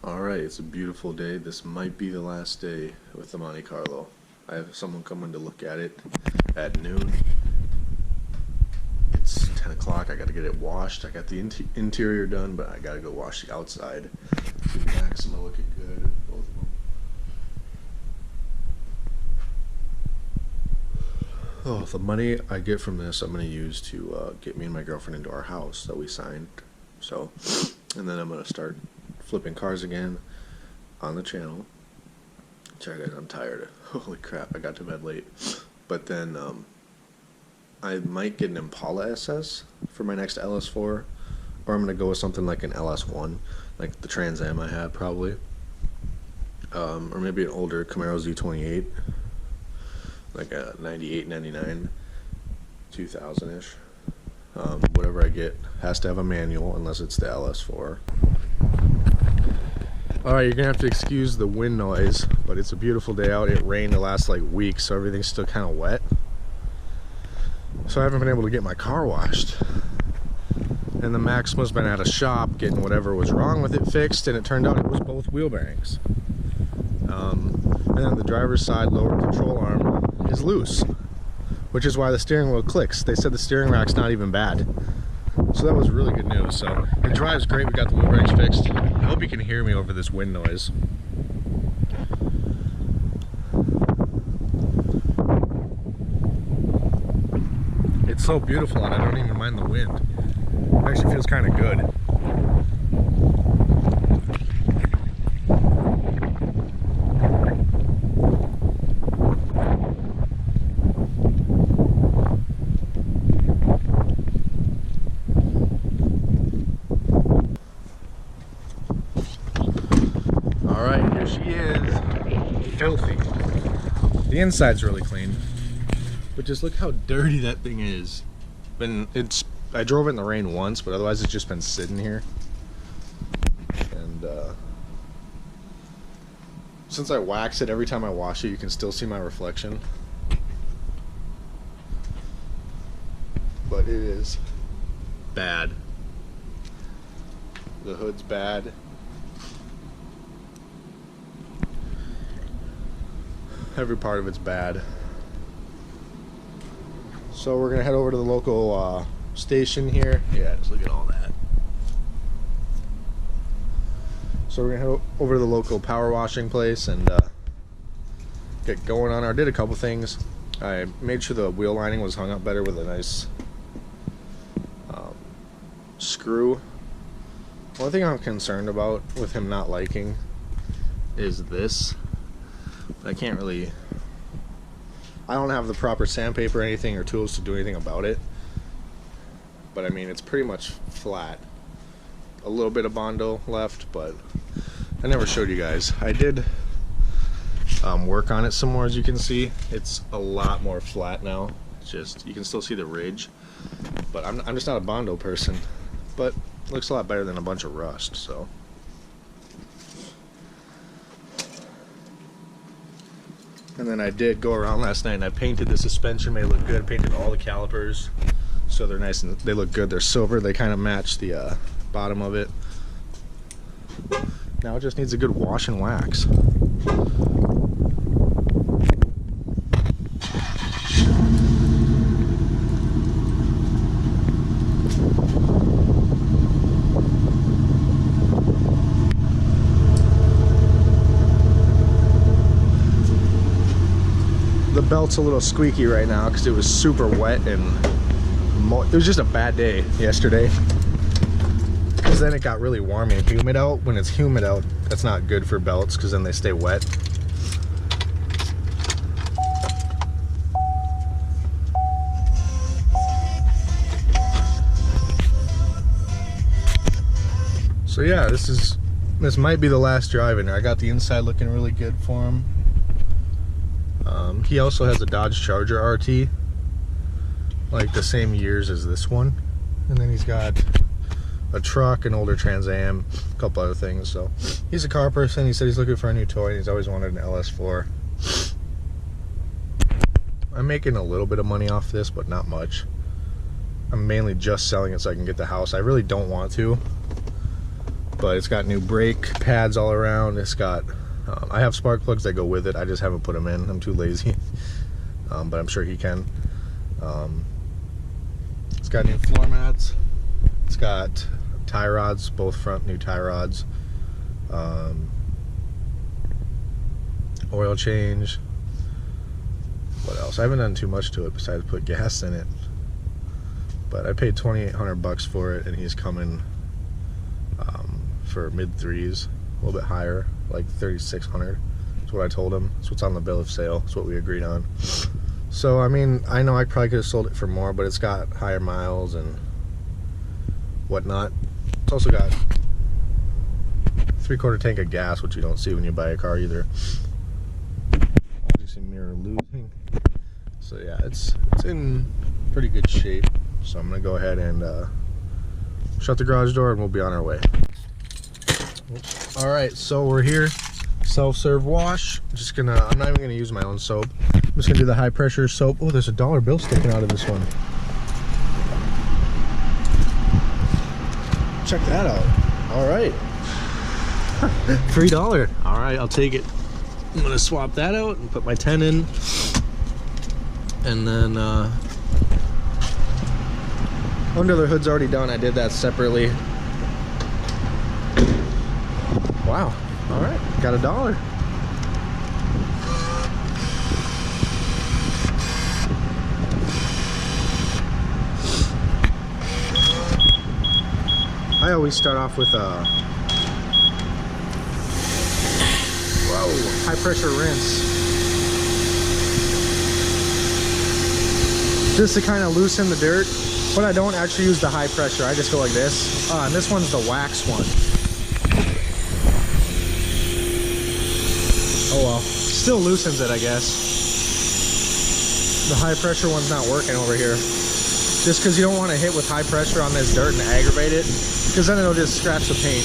Alright, it's a beautiful day. This might be the last day with the Monte Carlo. I have someone coming to look at it at noon. It's 10 o'clock. I gotta get it washed. I got the interior done, but I gotta go wash the outside. The Maxima looking good, both of them. Oh, the money I get from this, I'm gonna use to get me and my girlfriend into our house that we signed. So, and then I'm gonna start flipping cars again on the channel. Sorry guys, I'm tired. Holy crap, I got to bed late. But then I might get an Impala SS for my next LS4, or I'm gonna go with something like an LS1, like the Trans Am I had probably, or maybe an older Camaro Z28, like a 98, 99, 2000-ish. Whatever I get has to have a manual unless it's the LS4. Alright, you're gonna have to excuse the wind noise, but it's a beautiful day out. It rained the last like week, so everything's still kind of wet. So I haven't been able to get my car washed. And the Maxima's been at a shop getting whatever was wrong with it fixed, and it turned out it was both wheel bearings. And then the driver's side lower control arm is loose, which is why the steering wheel clicks. They said the steering rack's not even bad. So that was really good news. So it drives great. We got the wheel bearings fixed. I hope you can hear me over this wind noise. It's so beautiful and I don't even mind the wind. It actually feels kind of good. Alright, here she is. Filthy. The inside's really clean. But just look how dirty that thing is. I drove it in the rain once, but otherwise it's just been sitting here. And since I wax it, every time I wash it, you can still see my reflection. But it is bad. The hood's bad. Every part of it's bad. So we're gonna head over to the local station here. Yeah, just look at all that. So we're gonna head over to the local power washing place and get going on our. Did a couple things. I made sure the wheel lining was hung up better with a nice screw. One thing I'm concerned about with him not liking is this. I can't really. I don't have the proper sandpaper or anything or tools to do anything about it. But I mean, it's pretty much flat. A little bit of Bondo left, but I never showed you guys. I did work on it some more, as you can see. It's a lot more flat now. It's just, you can still see the ridge. But I'm just not a Bondo person. But it looks a lot better than a bunch of rust, so. And then I did go around last night and I painted the suspension, made it look good. Painted all the calipers so they're nice and they look good. They're silver, they kind of match the bottom of it. Now it just needs a good wash and wax. The belt's a little squeaky right now because it was super wet and it was just a bad day yesterday. Because then it got really warm and humid out. When it's humid out, that's not good for belts because then they stay wet. So yeah, this might be the last drive in there. I got the inside looking really good for him. He also has a Dodge Charger RT, like the same years as this one, and then he's got a truck, an older Trans Am, a couple other things. So he's a car person. He said he's looking for a new toy and he's always wanted an LS4. I'm making a little bit of money off this, but not much. I'm mainly just selling it so I can get the house. I really don't want to, but it's got new brake pads all around. It's got I have spark plugs that go with it. I just haven't put them in. I'm too lazy. But I'm sure he can. It's got new floor mats. It's got tie rods, both front new tie rods. Oil change. What else? I haven't done too much to it besides put gas in it. But I paid $2,800 for it, and he's coming for mid threes, a little bit higher, like $3,600. That's what I told him. That's what's on the bill of sale. That's what we agreed on. So I mean, I know I probably could have sold it for more, but it's got higher miles and whatnot. It's also got 3/4 tank of gas, which you don't see when you buy a car either. Obviously mirror losing. So yeah, it's in pretty good shape. So I'm gonna go ahead and shut the garage door and we'll be on our way. All right, so we're here. Self-serve wash. I'm not even gonna use my own soap. I'm just gonna do the high pressure soap. Oh, there's a dollar bill sticking out of this one. Check that out. All right. $3. All right, I'll take it. I'm gonna swap that out and put my 10 in. And then under the hood's already done. I did that separately. Wow. All right, got $1. I always start off with a high pressure rinse, just to kind of loosen the dirt. But I don't actually use the high pressure. I just go like this. And this one's the wax one. Oh well, still loosens it, I guess. The high pressure one's not working over here. Just because you don't want to hit with high pressure on this dirt and aggravate it, because then it'll just scratch the paint.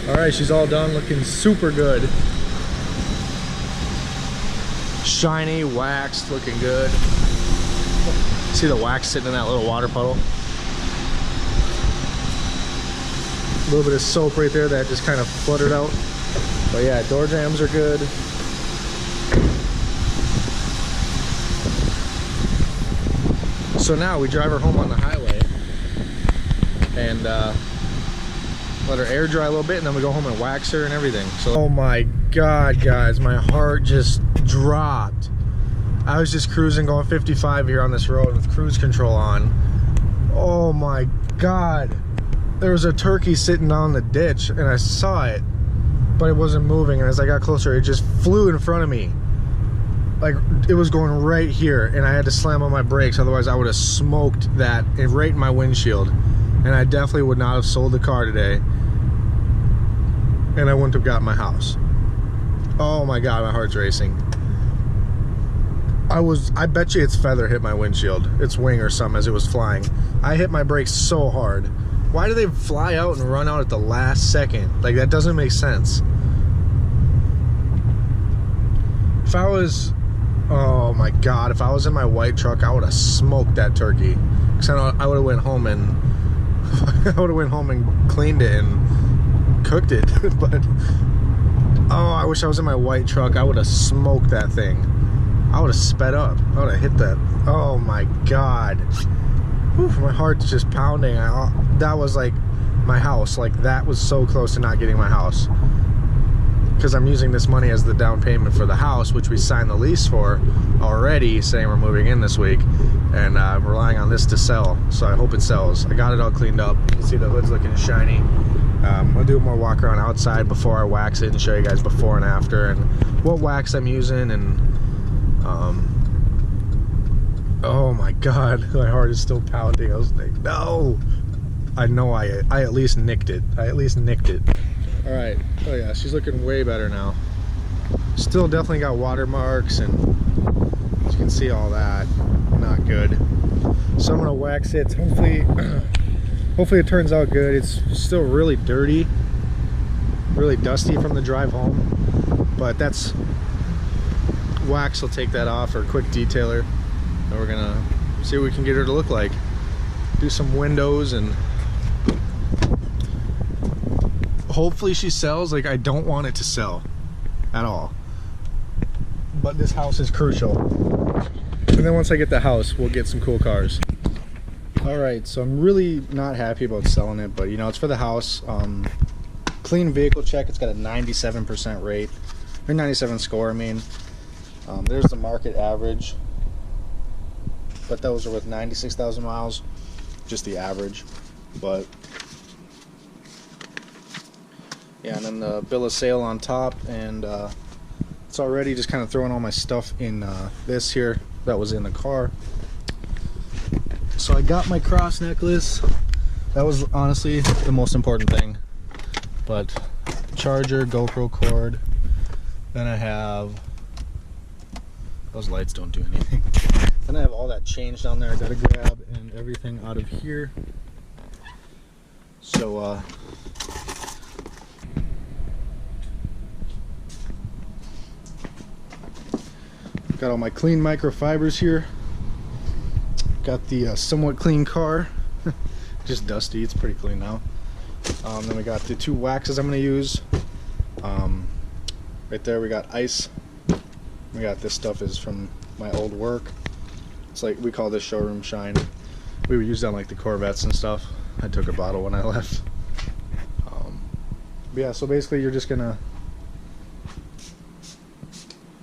All right, she's all done, looking super good. Shiny, waxed, looking good. See the wax sitting in that little water puddle? A little bit of soap right there that just kind of fluttered out. But yeah, door jambs are good. So now we drive her home on the highway and let her air dry a little bit, and then we go home and wax her and everything. So, oh my God, guys, my heart just dropped. I was just cruising, going 55 here on this road with cruise control on. Oh my God. There was a turkey sitting down the ditch, and I saw it, but it wasn't moving. And as I got closer, it just flew in front of me. Like, it was going right here, and I had to slam on my brakes. Otherwise, I would have smoked that right in my windshield. And I definitely would not have sold the car today. And I wouldn't have got my house. Oh my God, my heart's racing. I bet you its feather hit my windshield, its wing or something, as it was flying. I hit my brakes so hard. Why do they fly out and run out at the last second? Like, that doesn't make sense. If I was, oh my God, if I was in my white truck, I would have smoked that turkey. Because I would have went home and cleaned it and cooked it. But oh, I wish I was in my white truck. I would have smoked that thing. I would have sped up. I would have hit that. Oh my God. Whew, my heart's just pounding. That was like my house. Like, that was so close to not getting my house, because I'm using this money as the down payment for the house, which we signed the lease for already, saying we're moving in this week, and I'm relying on this to sell. So I hope it sells. I got it all cleaned up. You can see the hood's looking shiny. I'll do more walk around outside before I wax it and show you guys before and after, and what wax I'm using, and my god, my heart is still pounding. I was like, no. I know I at least nicked it. I at least nicked it. All right. Oh yeah, she's looking way better now. Still definitely got watermarks, and as you can see all that, not good. So I'm gonna wax it. Hopefully, hopefully it turns out good. It's still really dirty, really dusty from the drive home, but that's wax will take that off, or quick detailer, and we're gonna see what we can get her to look like. Do some windows, and hopefully she sells. Like, I don't want it to sell at all, but this house is crucial. And then once I get the house, we'll get some cool cars. All right, so I'm really not happy about selling it, but you know, it's for the house. Clean vehicle check. It's got a 97% rate, or 97 score, I mean. There's the market average, but those are with 96,000 miles, just the average. But yeah, and then the bill of sale on top, and it's already just kind of throwing all my stuff in this here that was in the car. So I got my cross necklace. That was honestly the most important thing. But charger, GoPro cord. Then I have, those lights don't do anything. Then I have all that change down there I gotta grab, and everything out of here. So got all my clean microfibers here. Got the somewhat clean car. Just dusty, it's pretty clean now. Then we got the 2 waxes I'm going to use. Right there we got ice. We got this stuff is from my old work. It's like, we call this showroom shine. We would use that on like the Corvettes and stuff. I took a bottle when I left. But yeah, so basically you're just going to,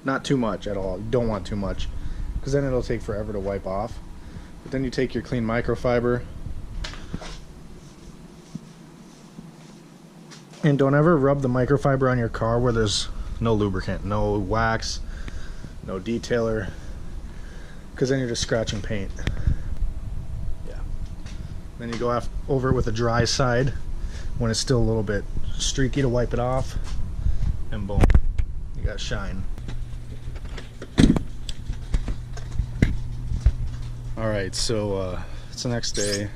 not too much at all. You don't want too much, because then it'll take forever to wipe off. But then you take your clean microfiber, and don't ever rub the microfiber on your car where there's no lubricant, no wax, no detailer, because then you're just scratching paint. Yeah. Then you go over it with a dry side when it's still a little bit streaky to wipe it off, and boom, you got shine. Alright, so it's the next day.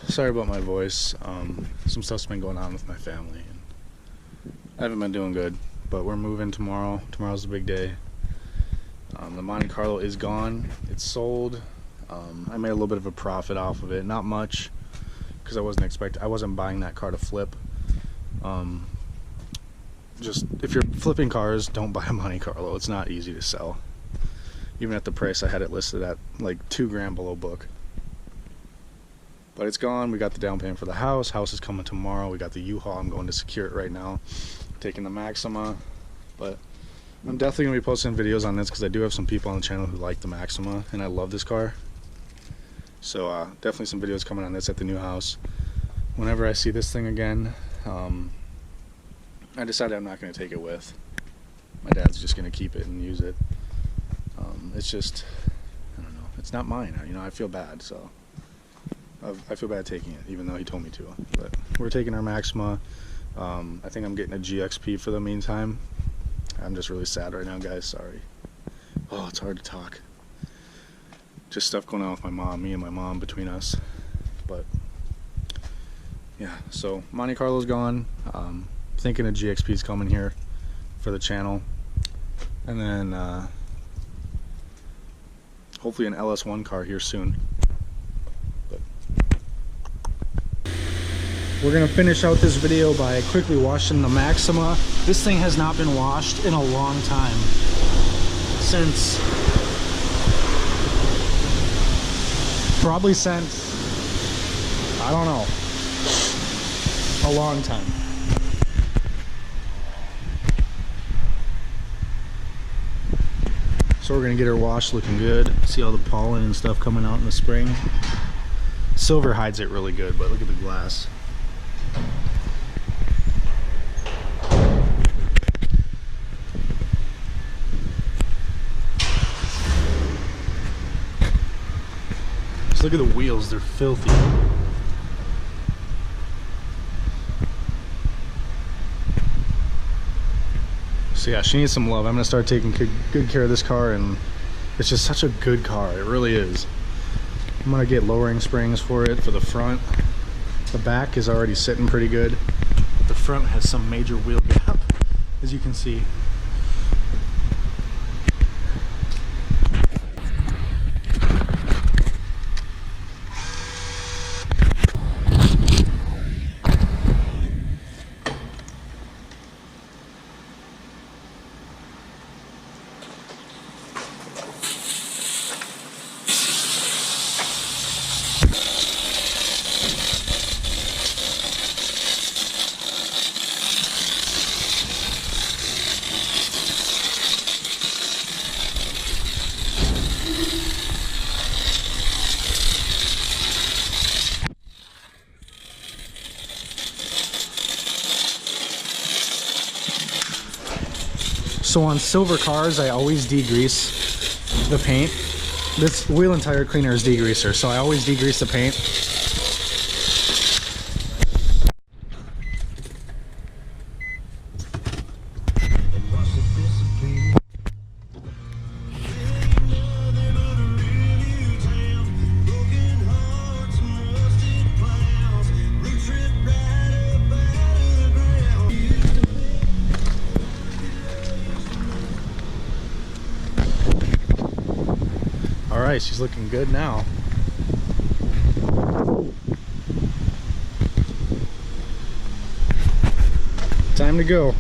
Sorry about my voice. Some stuff's been going on with my family, and I haven't been doing good, but we're moving tomorrow. Tomorrow's the big day. The Monte Carlo is gone. It's sold. I made a little bit of a profit off of it. Not much, because I wasn't buying that car to flip. Just, if you're flipping cars, don't buy a Monte Carlo. It's not easy to sell. Even at the price I had it listed at, like $2,000 below book. But it's gone. We got the down payment for the house. House is coming tomorrow. We got the U-Haul. I'm going to secure it right now. Taking the Maxima. But I'm definitely going to be posting videos on this, because I do have some people on the channel who like the Maxima, and I love this car. So definitely some videos coming on this at the new house. Whenever I see this thing again, I decided I'm not going to take it with. My dad's just going to keep it and use it. It's just, I don't know, it's not mine. You know, I feel bad, so I feel bad taking it, even though he told me to. But we're taking our Maxima. I think I'm getting a GXP for the meantime. I'm just really sad right now, guys. Sorry. Oh, it's hard to talk. Just stuff going on with my mom, me and my mom between us. But yeah, so Monte Carlo's gone. Thinking a GXP is coming here for the channel, and then hopefully an LS1 car here soon. But we're gonna finish out this video by quickly washing the Maxima. This thing has not been washed in a long time, probably since, I don't know, a long time. So we're gonna get her washed looking good. See all the pollen and stuff coming out in the spring. Silver hides it really good, but look at the glass. Just look at the wheels, they're filthy. So yeah, she needs some love. I'm gonna start taking good care of this car, and it's just such a good car. It really is. I'm gonna get lowering springs for it for the front. The back is already sitting pretty good. The front has some major wheel gap, as you can see. So on silver cars, I always degrease the paint. This wheel and tire cleaner is degreaser, so I always degrease the paint. All right, she's looking good now. Time to go.